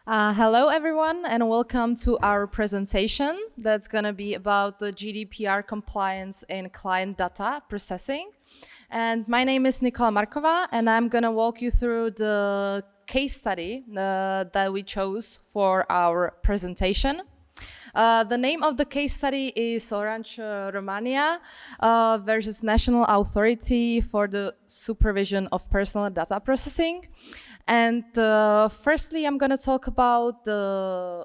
Hello, everyone, and welcome to our presentation that's going to be about the GDPR compliance in client data processing. And my name is Nikola Markova, and I'm going to walk you through the case study that we chose for our presentation. The name of the case study is Orange Romania versus National Authority for the Supervision of Personal Data Processing. And firstly, I'm going to talk about the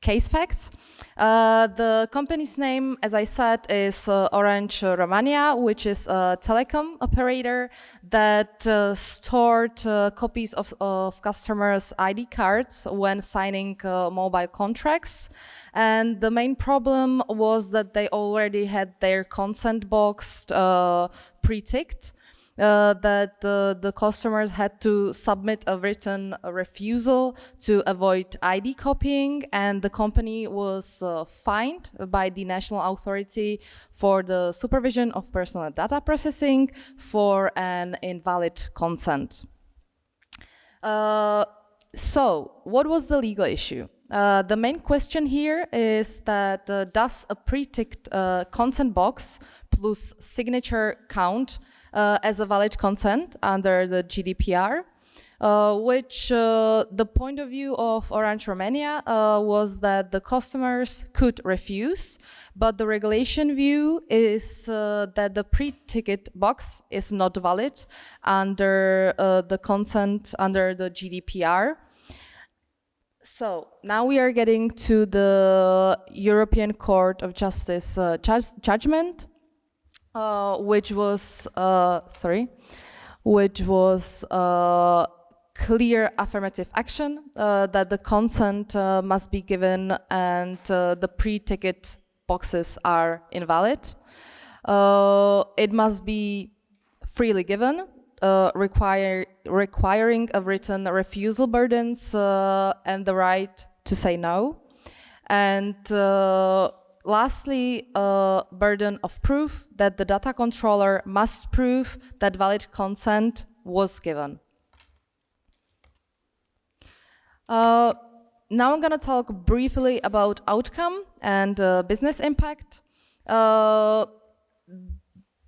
case facts. The company's name, as I said, is Orange Romania, which is a telecom operator that stored copies of customers' ID cards when signing mobile contracts. And the main problem was that they already had their consent box pre-ticked. That the customers had to submit a written refusal to avoid ID copying, and the company was fined by the National Authority for the Supervision of Personal Data Processing for an invalid consent. So, what was the legal issue? The main question here is that does a pre-ticked consent box plus signature count as a valid consent under the GDPR, which the point of view of Orange Romania was that the customers could refuse, but the regulation view is that the pre-ticket box is not valid under the consent under the GDPR. So now we are getting to the European Court of Justice judgment, which was clear affirmative action that the consent must be given and the pre-ticket boxes are invalid. It must be freely given, requiring a written refusal burdens and the right to say no. And lastly, a burden of proof that the data controller must prove that valid consent was given. Now I'm going to talk briefly about outcome and business impact.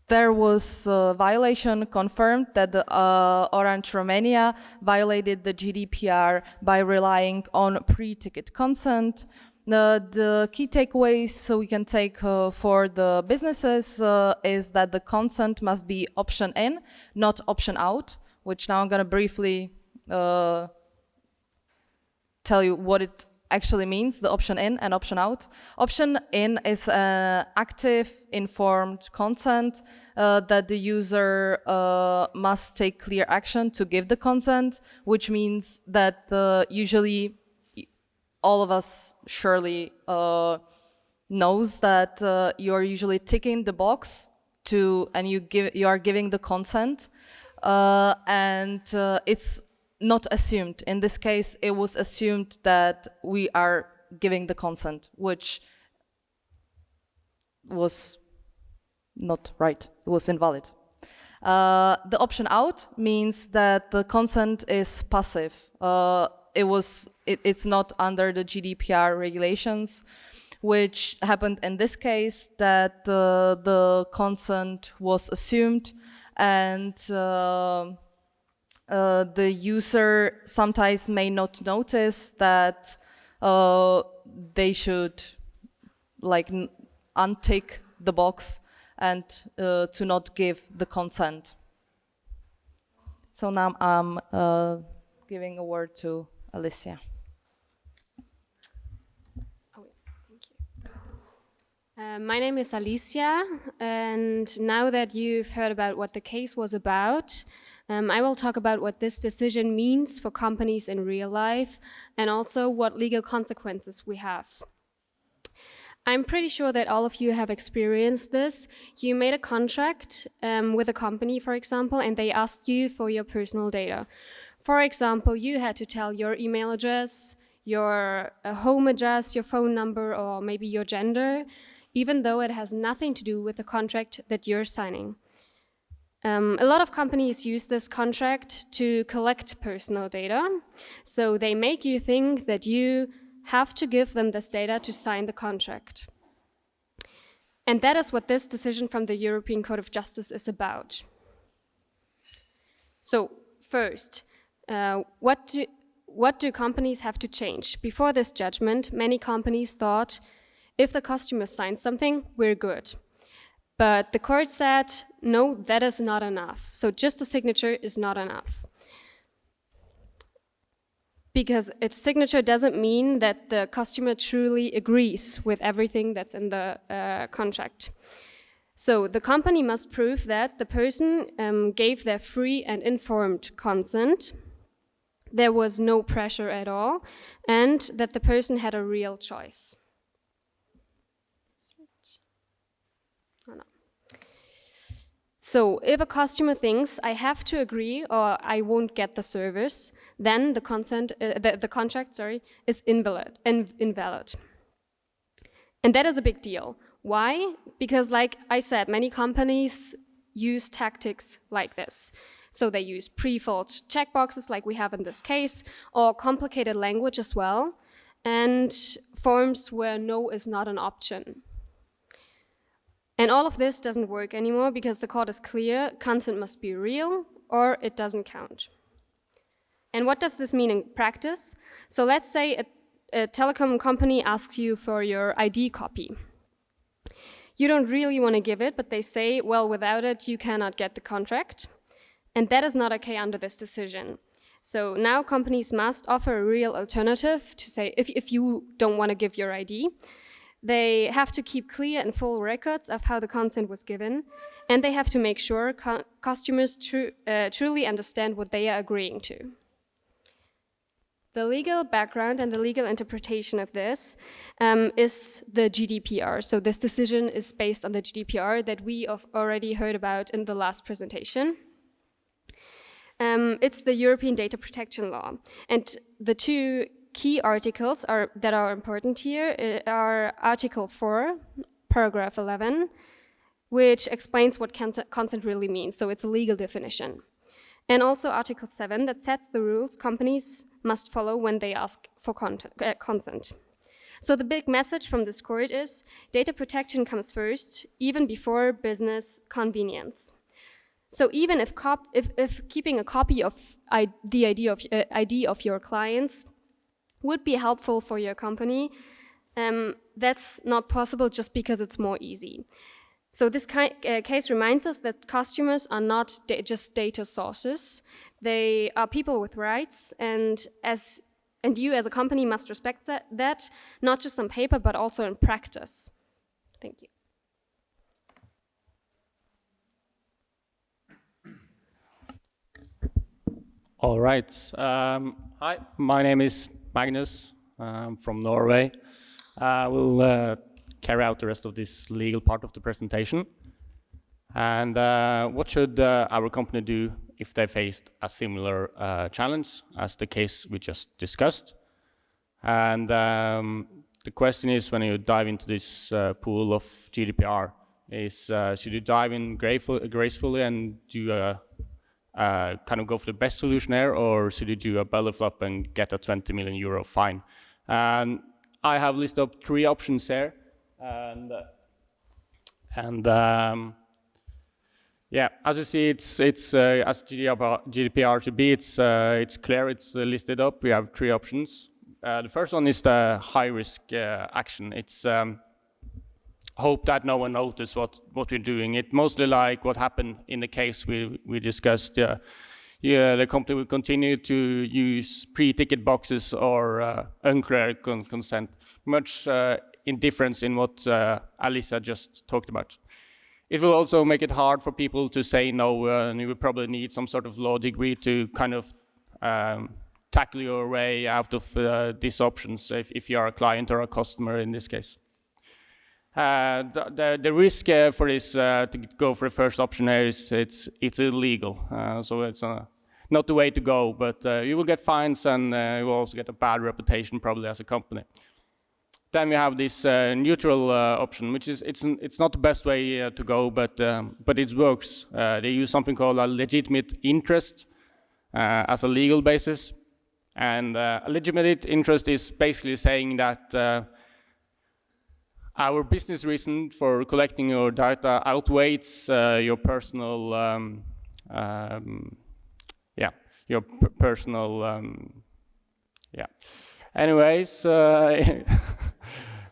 There was a violation confirmed that the Orange Romania violated the GDPR by relying on pre-ticket consent. The key takeaways we can take for the businesses is that the consent must be option in, not option out, which now I'm going to briefly tell you what it actually means, the option in and option out. Option in is active, informed consent that the user must take clear action to give the consent, which means that usually all of us surely knows that you are usually ticking the box and you are giving the consent, and it's not assumed. In this case, it was assumed that we are giving the consent, which was not right. It was invalid. The option out means that the consent is passive. It's not under the GDPR regulations, which happened in this case that the consent was assumed and the user sometimes may not notice that they should untick the box and to not give the consent. So now I'm giving a word to Alicia. My name is Alicia, and now that you've heard about what the case was about, I will talk about what this decision means for companies in real life and also what legal consequences we have. I'm pretty sure that all of you have experienced this. You made a contract with a company, for example, and they asked you for your personal data. For example, you had to tell your email address, your home address, your phone number, or maybe your gender, even though it has nothing to do with the contract that you're signing. A lot of companies use this contract to collect personal data. So they make you think that you have to give them this data to sign the contract. And that is what this decision from the European Court of Justice is about. So first, what do companies have to change? Before this judgment, many companies thought, if the customer signs something, we're good. But the court said, no, that is not enough. So just a signature is not enough. Because a signature doesn't mean that the customer truly agrees with everything that's in the contract. So the company must prove that the person gave their free and informed consent, there was no pressure at all, and that the person had a real choice. So if a customer thinks I have to agree or I won't get the service, then the contract is invalid. And that is a big deal. Why? Because like I said, many companies use tactics like this. So they use pre-filled checkboxes like we have in this case, or complicated language as well, and forms where no is not an option. And all of this doesn't work anymore because the court is clear, consent must be real or it doesn't count. And what does this mean in practice? So let's say a telecom company asks you for your ID copy. You don't really want to give it, but they say, well, without it, you cannot get the contract. And that is not okay under this decision. So now companies must offer a real alternative to say, if you don't want to give your ID, they have to keep clear and full records of how the consent was given, and they have to make sure customers truly understand what they are agreeing to. The legal background and the legal interpretation of this is the GDPR. So this decision is based on the GDPR that we have already heard about in the last presentation. It's the European Data Protection Law. And the two key articles that are important here are Article 4, paragraph 11, which explains what consent really means. So it's a legal definition. And also Article 7 that sets the rules companies must follow when they ask for consent. So the big message from this court is data protection comes first, even before business convenience. So even if keeping a copy of the ID of your clients would be helpful for your company, that's not possible just because it's more easy. So this case reminds us that customers are not just data sources. They are people with rights, and you as a company must respect that, not just on paper, but also in practice. Thank you. All right. Hi, my name is Magnus. I'm from Norway. I will carry out the rest of this legal part of the presentation. And what should our company do if they faced a similar challenge as the case we just discussed? And the question is, when you dive into this pool of GDPR, is should you dive in gracefully and do kind of go for the best solution there, or should you do a belly flop and get a 20 million euro fine? And I have listed up 3 options here, and yeah, as you see, it's as GDPR should be. It's clear. It's listed up. We have 3 options. The first one is the high risk action. It's hope that no one notices what we're doing. It's mostly like what happened in the case we discussed. The company will continue to use pre-ticket boxes or unclear consent, much indifference in what Alisa just talked about. It will also make it hard for people to say no, and you will probably need some sort of law degree to kind of tackle your way out of these options if you are a client or a customer in this case. The risk for this to go for the first option here is it's illegal, so it's not the way to go. But you will get fines, and you will also get a bad reputation probably as a company. Then we have this neutral option, which is it's not the best way to go, but it works. They use something called a legitimate interest as a legal basis, and a legitimate interest is basically saying that our business reason for collecting your data outweighs your personal, Anyways,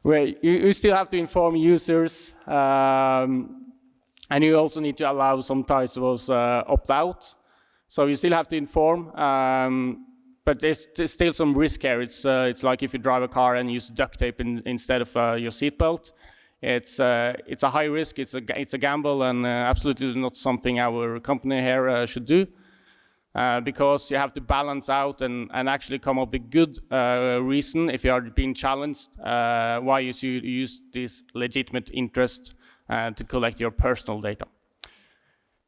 you still have to inform users, and you also need to allow some types of opt-out. So you still have to inform, but there's still some risk here. It's like if you drive a car and use duct tape instead of your seatbelt. It's a high risk. It's a gamble, and absolutely not something our company here should do. Because you have to balance out and actually come up with good reason if you are being challenged why you should use this legitimate interest to collect your personal data.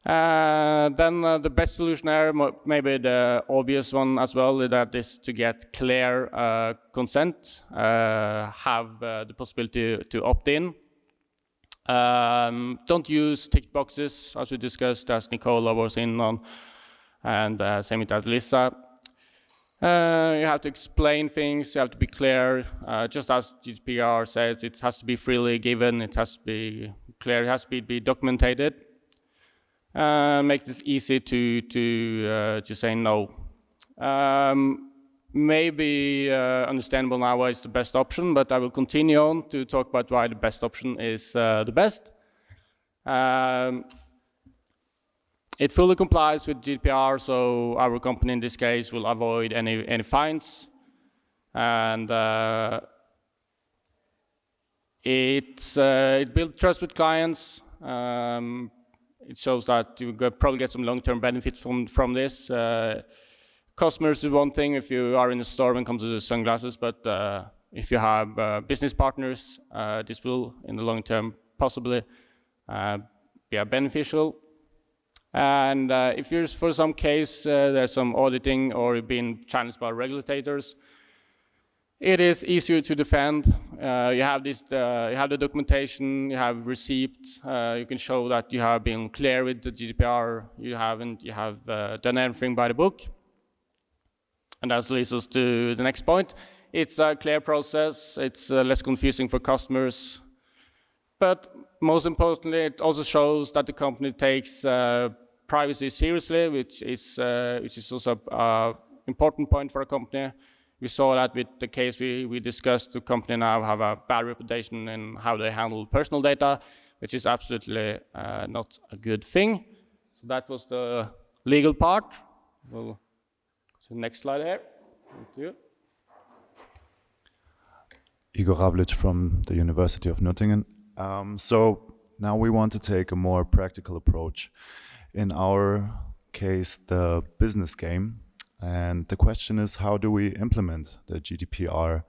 Then the best solution here, maybe the obvious one as well, that is to get clear consent, have the possibility to opt in. Don't use tick boxes, as we discussed, as Nicola was in on. And same with Lisa. You have to explain things, you have to be clear. Just as GDPR says, it has to be freely given, it has to be clear, it has to be documented. Make this easy to say no. Maybe understandable now why it's the best option, but I will continue on to talk about why the best option is the best. It fully complies with GDPR, so our company in this case will avoid any fines. And it builds trust with clients. It shows that you probably get some long-term benefits from this. Customers is one thing if you are in a store when it comes to the sunglasses, but if you have business partners, this will, in the long term, possibly be beneficial. And if you're, for some case, there's some auditing or you've been challenged by regulators, it is easier to defend. You have this, you have the documentation, you have receipts, you can show that you have been clear with the GDPR, you have done everything by the book. And that leads us to the next point. It's a clear process, it's less confusing for customers, but most importantly, it also shows that the company takes privacy seriously, which is also an important point for a company. We saw that with the case we discussed. The company now have a bad reputation in how they handle personal data, which is absolutely not a good thing. So that was the legal part. We'll go to the next slide here. Thank you. Igor Ravlic from the University of Nottingham. So now we want to take a more practical approach. In our case, the business game. And the question is, how do we implement the GDPR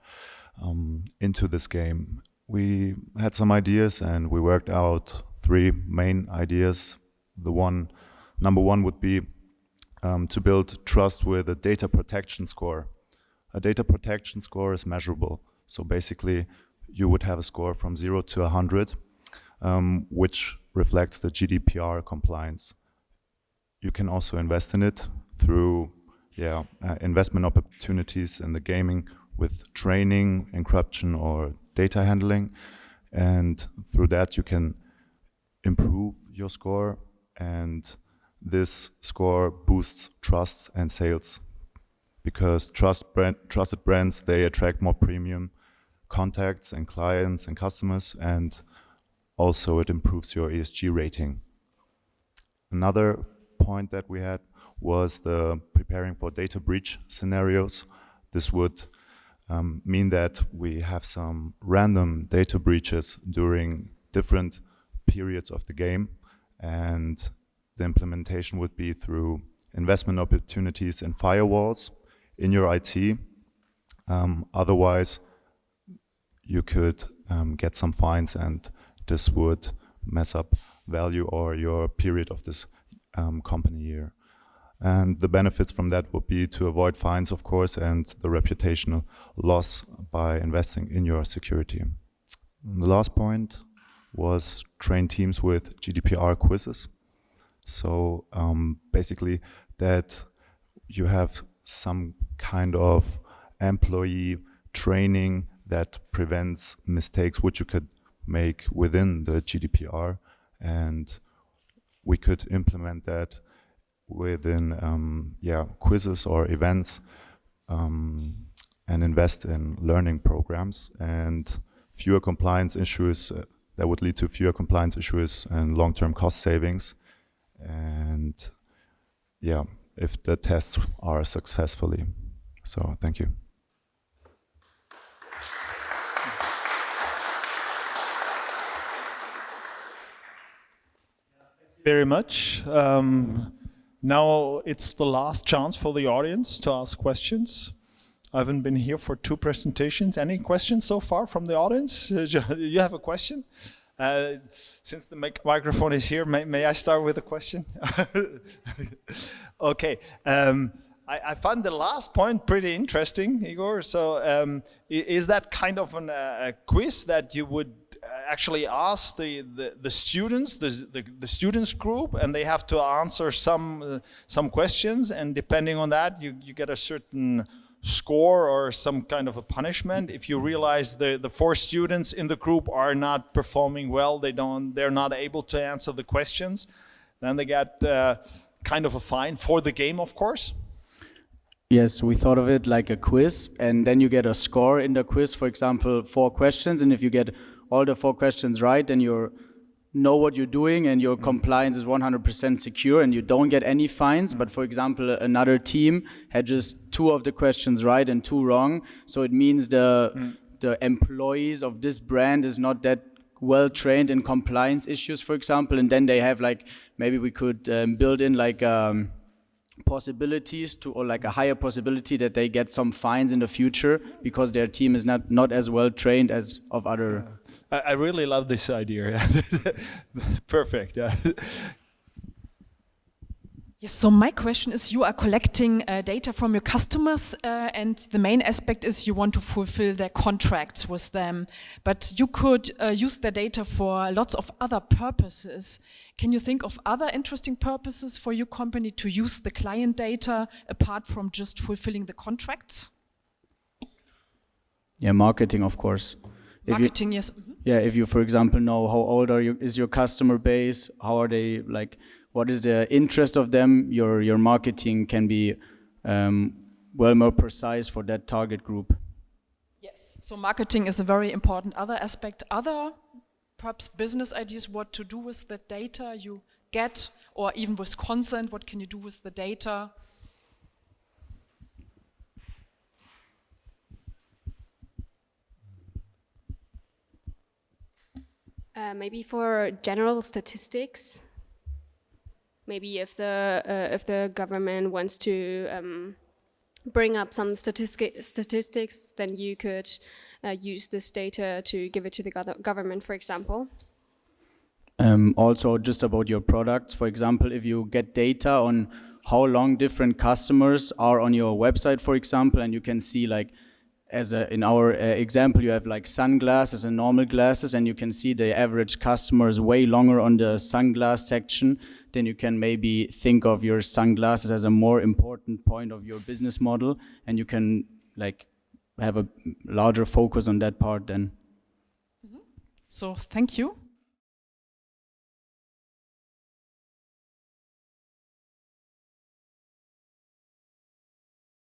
into this game? We had some ideas and we worked out 3 main ideas. Number one would be to build trust with a data protection score. A data protection score is measurable. So basically, you would have a score from 0 to 100, which reflects the GDPR compliance. You can also invest in it through investment opportunities in the gaming with training, encryption, or data handling. And through that, you can improve your score. And this score boosts trust and sales because trusted brands, they attract more premium contacts and clients and customers, and also it improves your ESG rating. Another point that we had was the preparing for data breach scenarios. This would mean that we have some random data breaches during different periods of the game, and the implementation would be through investment opportunities in firewalls in your IT. Otherwise, you could get some fines, and this would mess up value or your period of this company year. And the benefits from that would be to avoid fines, of course, and the reputational loss by investing in your security. And the last point was train teams with GDPR quizzes. So basically that you have some kind of employee training that prevents mistakes which you could make within the GDPR, and we could implement that within quizzes or events, and invest in learning programs, and fewer compliance issues that would lead to fewer compliance issues and long-term cost savings, and if the tests are successfully. So thank you. Very much. Now it's the last chance for the audience to ask questions. I haven't been here for 2 presentations. Any questions so far from the audience? You have a question? Since the microphone is here, may I start with a question? Okay. I found the last point pretty interesting, Igor. So is that kind of a quiz that you would actually ask the students, the students group, and they have to answer some questions, and depending on that, you get a certain score or some kind of a punishment if you realize the 4 students in the group are not performing well, they're not able to answer the questions, then they get kind of a fine for the game, of course. Yes, we thought of it like a quiz, and then you get a score in the quiz, for example, 4 questions, and if you get all the 4 questions right, then you know what you're doing and your compliance is 100% secure and you don't get any fines. But for example, another team had just 2 of the questions right and 2 wrong, so it means the employees of this brand is not that well trained in compliance issues, for example, and then they have like, maybe we could build in like possibilities to, or like a higher possibility that they get some fines in the future because their team is not as well trained as of other. I really love this idea. Perfect. Yeah. Yes, so my question is, you are collecting data from your customers and the main aspect is you want to fulfill their contracts with them, but you could use the data for lots of other purposes. Can you think of other interesting purposes for your company to use the client data apart from just fulfilling the contracts? Yeah, marketing, of course. Marketing, yes. Mm-hmm. Yeah, if you, for example, know how old is your customer base, how are they, like, what is the interest of them, your marketing can be well more precise for that target group. Yes, so marketing is a very important other aspect. Other, perhaps business ideas, what to do with the data you get, or even with consent, what can you do with the data? Maybe for general statistics. Maybe if the government wants to bring up some statistics, then you could use this data to give it to the government, for example. Also, just about your products, for example, if you get data on how long different customers are on your website, for example, and you can see, like, in our example, you have like sunglasses and normal glasses, and you can see the average customer is way longer on the sunglass section, then you can maybe think of your sunglasses as a more important point of your business model, and you can like have a larger focus on that part then. So thank you.